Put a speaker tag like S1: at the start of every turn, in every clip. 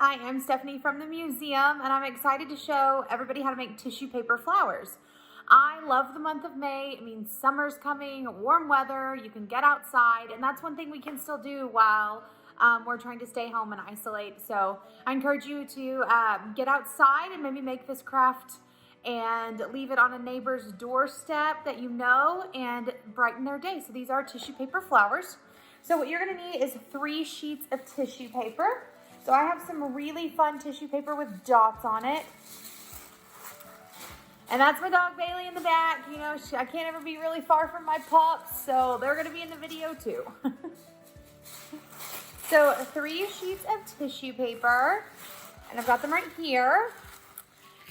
S1: I am Stephanie from the museum, and I'm excited to show everybody how to make tissue paper flowers. I love the month of May. It means summer's coming, warm weather, you can get outside, and that's one thing we can still do while we're trying to stay home and isolate. So I encourage you to get outside and maybe make this craft and leave it on a neighbor's doorstep that you know and brighten their day. So these are tissue paper flowers. So what you're gonna need is 3 sheets of tissue paper. So I have some really fun tissue paper with dots on it. And that's my dog Bailey in the back. You know, I can't ever be really far from my pups, so they're gonna be in the video too. So 3 sheets of tissue paper, and I've got them right here.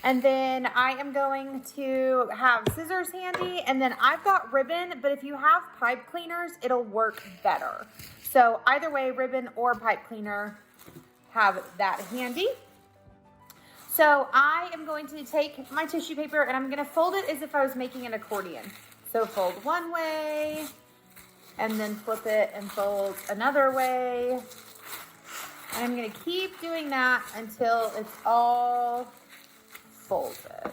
S1: And then I am going to have scissors handy, and then I've got ribbon, but if you have pipe cleaners, it'll work better. So either way, ribbon or pipe cleaner, have that handy. So I am going to take my tissue paper and I'm gonna fold it as if I was making an accordion. So fold one way, and then flip it and fold another way. And I'm gonna keep doing that until it's all folded.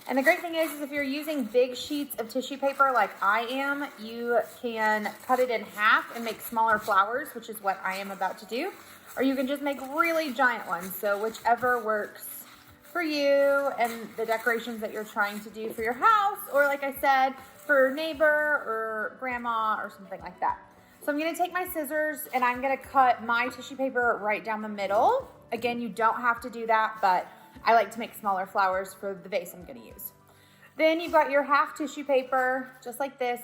S1: And the great thing is if you're using big sheets of tissue paper like I am, you can cut it in half and make smaller flowers, which is what I am about to do. Or you can just make really giant ones. So whichever works for you and the decorations that you're trying to do for your house, or like I said, for a neighbor or grandma or something like that. So I'm gonna take my scissors and I'm gonna cut my tissue paper right down the middle. Again, you don't have to do that, but I like to make smaller flowers for the vase I'm gonna use. Then you've got your half tissue paper, just like this.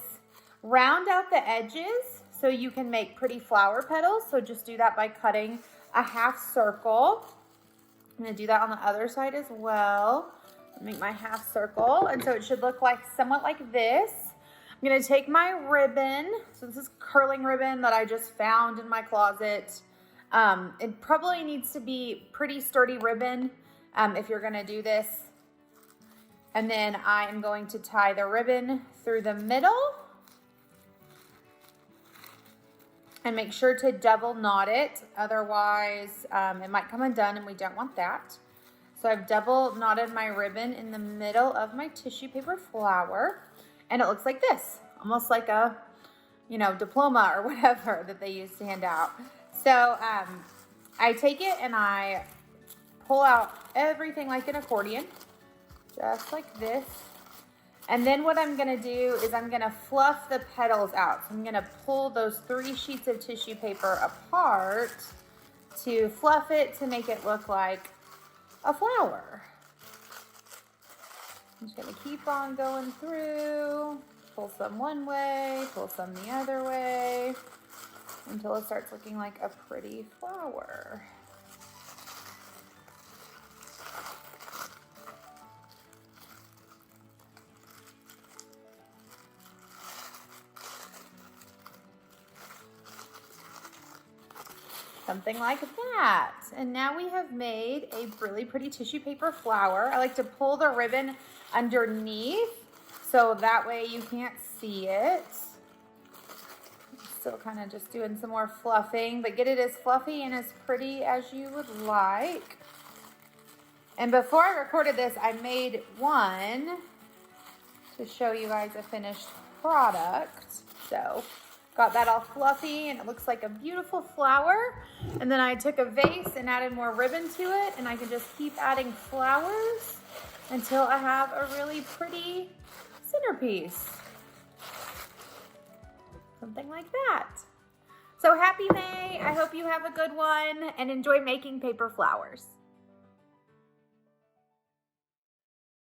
S1: Round out the edges so you can make pretty flower petals. So just do that by cutting a half circle. I'm gonna do that on the other side as well. Make my half circle, and so it should look like somewhat like this. I'm gonna take my ribbon. So this is curling ribbon that I just found in my closet. It probably needs to be pretty sturdy ribbon if you're gonna do this. And then I am going to tie the ribbon through the middle. And make sure to double knot it, otherwise it might come undone and we don't want that. So I've double knotted my ribbon in the middle of my tissue paper flower, and it looks like this, almost like a, you know, diploma or whatever that they used to hand out. So I take it and I pull out everything like an accordion, just like this. And then what I'm gonna do is I'm gonna fluff the petals out. So I'm gonna pull those 3 sheets of tissue paper apart to fluff it to make it look like a flower. I'm just gonna keep on going through, pull some one way, pull some the other way, until it starts looking like a pretty flower. Something like that. And now we have made a really pretty tissue paper flower. I like to pull the ribbon underneath so that way you can't see it. Still kind of just doing some more fluffing, but get it as fluffy and as pretty as you would like. And before I recorded this, I made one to show you guys a finished product. So got that all fluffy and it looks like a beautiful flower. And then I took a vase and added more ribbon to it, and I can just keep adding flowers until I have a really pretty centerpiece. Something like that. So happy May. I hope you have a good one and enjoy making paper flowers.